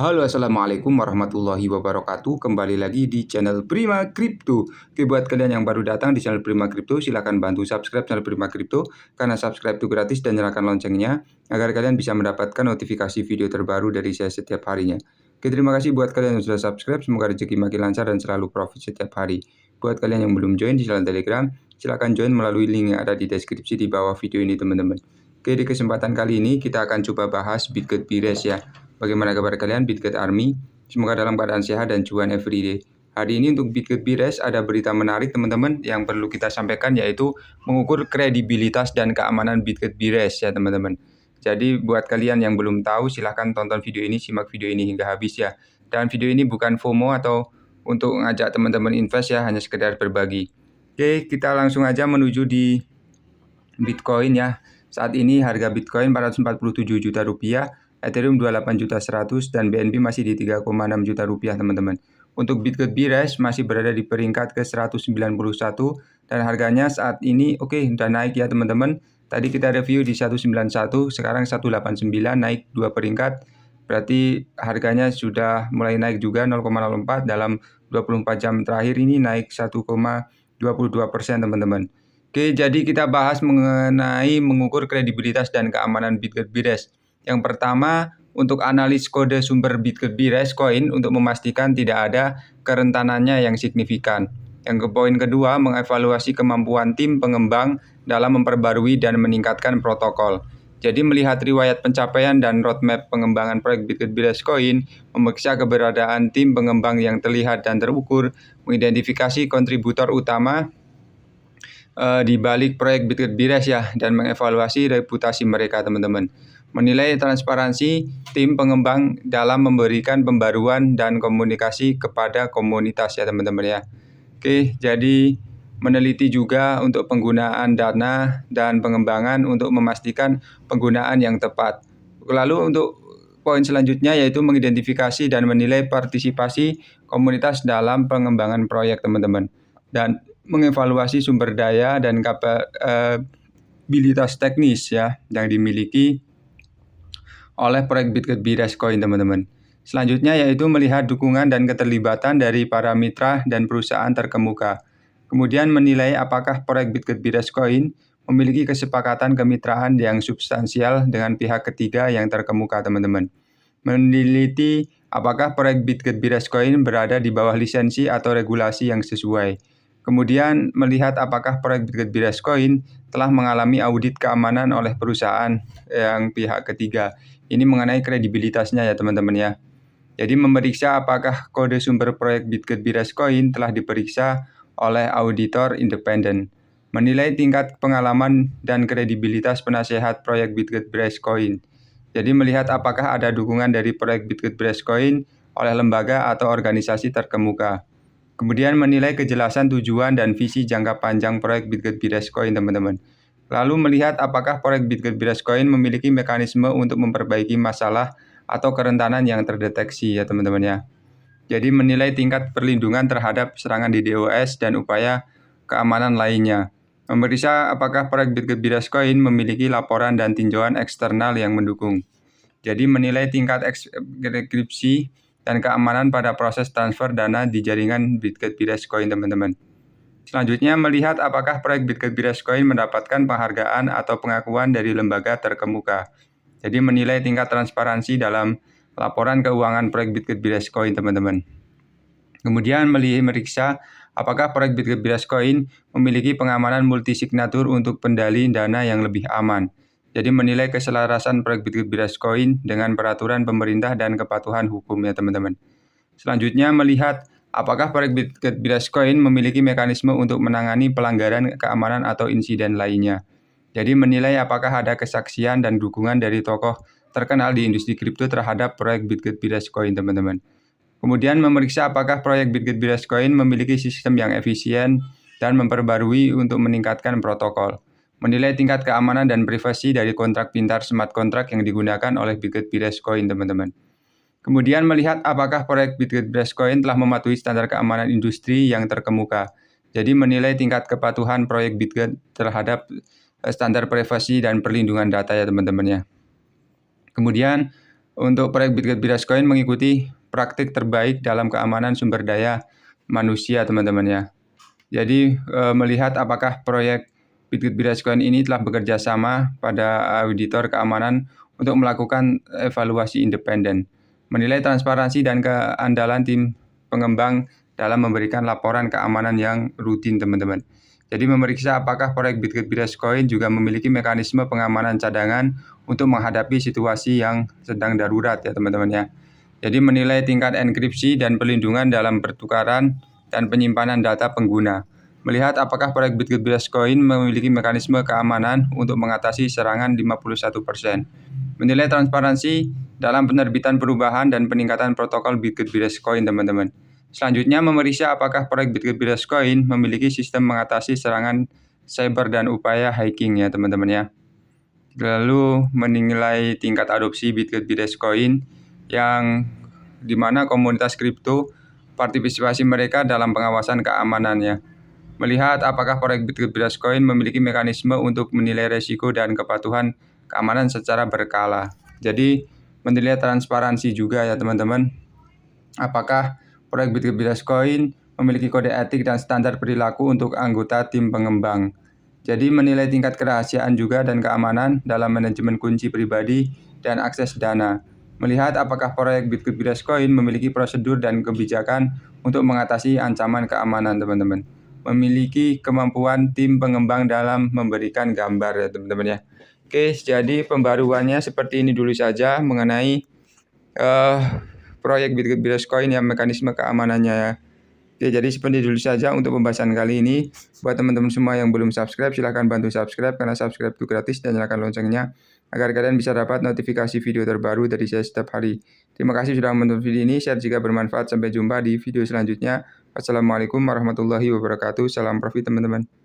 Halo, assalamualaikum warahmatullahi wabarakatuh. Kembali lagi di channel Prima Crypto. Oke, buat kalian yang baru datang di channel Prima Crypto, silahkan bantu subscribe channel Prima Crypto karena subscribe itu gratis dan nyalakan loncengnya agar kalian bisa mendapatkan notifikasi video terbaru dari saya setiap harinya. Oke, terima kasih buat kalian yang sudah subscribe. Semoga rezeki makin lancar dan selalu profit setiap hari. Buat kalian yang belum join di channel Telegram, silahkan join melalui link yang ada di deskripsi di bawah video ini, teman-teman. Oke, di kesempatan kali ini kita akan coba bahas Bitget Bires ya. Bagaimana kabar kalian, Bitget Army? Semoga dalam keadaan sehat dan cuan everyday. Hari ini untuk Bitget Bires ada berita menarik teman-teman yang perlu kita sampaikan, yaitu mengukur kredibilitas dan keamanan Bitget Bires ya teman-teman. Jadi buat kalian yang belum tahu, silahkan tonton video ini, simak video ini hingga habis ya. Dan video ini bukan FOMO atau untuk ngajak teman-teman invest ya, hanya sekedar berbagi. Oke, kita langsung aja menuju di Bitcoin ya. Saat ini harga Bitcoin 447 juta rupiah, Ethereum 28 juta 100, dan BNB masih di 3,6 juta rupiah teman-teman. Untuk Bitget Bires masih berada di peringkat ke 191 dan harganya saat ini udah naik ya teman-teman. Tadi kita review di 191, sekarang 189, naik 2 peringkat. Berarti harganya sudah mulai naik juga 0,04 dalam 24 jam terakhir ini, naik 1,22% teman-teman. Oke, jadi kita bahas mengenai mengukur kredibilitas dan keamanan Bitget Bires. Yang pertama, untuk analis kode sumber Bitget Bires Coin untuk memastikan tidak ada kerentanannya yang signifikan. Yang poin kedua, mengevaluasi kemampuan tim pengembang dalam memperbarui dan meningkatkan protokol. Jadi melihat riwayat pencapaian dan roadmap pengembangan proyek Bitget Bires Coin, memeriksa keberadaan tim pengembang yang terlihat dan terukur, mengidentifikasi kontributor utama di balik proyek Bitget Bires ya, dan mengevaluasi reputasi mereka teman-teman. Menilai transparansi tim pengembang dalam memberikan pembaruan dan komunikasi kepada komunitas ya teman-teman ya. Oke, jadi meneliti juga untuk penggunaan dana dan pengembangan untuk memastikan penggunaan yang tepat. Lalu untuk poin selanjutnya yaitu mengidentifikasi dan menilai partisipasi komunitas dalam pengembangan proyek teman-teman. Dan mengevaluasi sumber daya dan kapabilitas teknis ya yang dimiliki oleh proyek Bitget Bires Coin teman-teman. Selanjutnya yaitu melihat dukungan dan keterlibatan dari para mitra dan perusahaan terkemuka. Kemudian menilai apakah proyek Bitget Bires Coin memiliki kesepakatan kemitraan yang substansial dengan pihak ketiga yang terkemuka teman-teman. Meneliti apakah proyek Bitget Bires Coin berada di bawah lisensi atau regulasi yang sesuai. Kemudian melihat apakah proyek Bitget Bires Coin telah mengalami audit keamanan oleh perusahaan yang pihak ketiga. Ini mengenai kredibilitasnya ya teman-teman ya. Jadi memeriksa apakah kode sumber proyek Bitget Bires Coin telah diperiksa oleh auditor independen. Menilai tingkat pengalaman dan kredibilitas penasehat proyek Bitget Bires Coin. Jadi melihat apakah ada dukungan dari proyek Bitget Bires Coin oleh lembaga atau organisasi terkemuka. Kemudian menilai kejelasan tujuan dan visi jangka panjang proyek Bitget Bires Coin teman-teman. Lalu melihat apakah proyek Bitget Bires Coin memiliki mekanisme untuk memperbaiki masalah atau kerentanan yang terdeteksi ya teman-teman ya. Jadi menilai tingkat perlindungan terhadap serangan DDoS dan upaya keamanan lainnya. Memeriksa apakah proyek Bitget Bires Coin memiliki laporan dan tinjauan eksternal yang mendukung. Jadi menilai tingkat enkripsi dan keamanan pada proses transfer dana di jaringan Bitget Bires Coin teman-teman. Selanjutnya melihat apakah proyek Bitget Bires Coin mendapatkan penghargaan atau pengakuan dari lembaga terkemuka. Jadi menilai tingkat transparansi dalam laporan keuangan proyek Bitget Bires Coin teman-teman. Kemudian memeriksa apakah proyek Bitget Bires Coin memiliki pengamanan multisignatur untuk pendali dana yang lebih aman. Jadi menilai keselarasan proyek Bitget Bires Coin dengan peraturan pemerintah dan kepatuhan hukum ya teman-teman. Selanjutnya melihat apakah proyek Bitget Bires Coin memiliki mekanisme untuk menangani pelanggaran keamanan atau insiden lainnya. Jadi menilai apakah ada kesaksian dan dukungan dari tokoh terkenal di industri kripto terhadap proyek Bitget Bires Coin teman-teman. Kemudian memeriksa apakah proyek Bitget Bires Coin memiliki sistem yang efisien dan memperbarui untuk meningkatkan protokol. Menilai tingkat keamanan dan privasi dari kontrak pintar smart contract yang digunakan oleh Bitget Bires Coin teman-teman. Kemudian melihat apakah proyek Bitget Bires Coin telah mematuhi standar keamanan industri yang terkemuka. Jadi menilai tingkat kepatuhan proyek Bitget terhadap standar privasi dan perlindungan data ya teman-teman ya. Kemudian Untuk proyek Bitget Coin mengikuti praktik terbaik dalam keamanan sumber daya manusia, teman-teman ya. Jadi melihat apakah proyek Bitget Coin ini telah bekerja sama pada auditor keamanan untuk melakukan evaluasi independen, menilai transparansi dan keandalan tim pengembang dalam memberikan laporan keamanan yang rutin, teman-teman. Jadi memeriksa apakah proyek Bitget Coin juga memiliki mekanisme pengamanan cadangan untuk menghadapi situasi yang sedang darurat ya, teman-teman ya. Jadi menilai tingkat enkripsi dan perlindungan dalam pertukaran dan penyimpanan data pengguna. Melihat apakah proyek Bitget Coin memiliki mekanisme keamanan untuk mengatasi serangan 51%. Menilai transparansi dalam penerbitan perubahan dan peningkatan protokol Bitget Coin, teman-teman. Selanjutnya memeriksa apakah proyek Bitget Coin memiliki sistem mengatasi serangan cyber dan upaya hacking ya, teman-teman ya. Lalu menilai tingkat adopsi Bitget Coin yang dimana komunitas kripto partisipasi mereka dalam pengawasan keamanannya. Melihat apakah proyek Bitget Coin memiliki mekanisme untuk menilai resiko dan kepatuhan keamanan secara berkala. Jadi menilai transparansi juga ya, teman-teman. Apakah proyek Bitget Coin memiliki kode etik dan standar perilaku untuk anggota tim pengembang. Jadi menilai tingkat kerahasiaan juga dan keamanan dalam manajemen kunci pribadi dan akses dana. Melihat apakah proyek Bitget Coin memiliki prosedur dan kebijakan untuk mengatasi ancaman keamanan, teman-teman. Memiliki kemampuan tim pengembang dalam memberikan gambar ya, teman-teman ya. Oke, jadi pembaruannya seperti ini dulu saja mengenai proyek Bitget Coin yang mekanisme keamanannya ya. Oke, jadi seperti dulu saja untuk pembahasan kali ini. Buat teman-teman semua yang belum subscribe, silahkan bantu subscribe karena subscribe itu gratis dan nyalakan loncengnya agar kalian bisa dapat notifikasi video terbaru dari saya setiap hari. Terima kasih sudah menonton video ini, share jika bermanfaat. Sampai jumpa di video selanjutnya. Wassalamualaikum warahmatullahi wabarakatuh. Salam profit, teman-teman.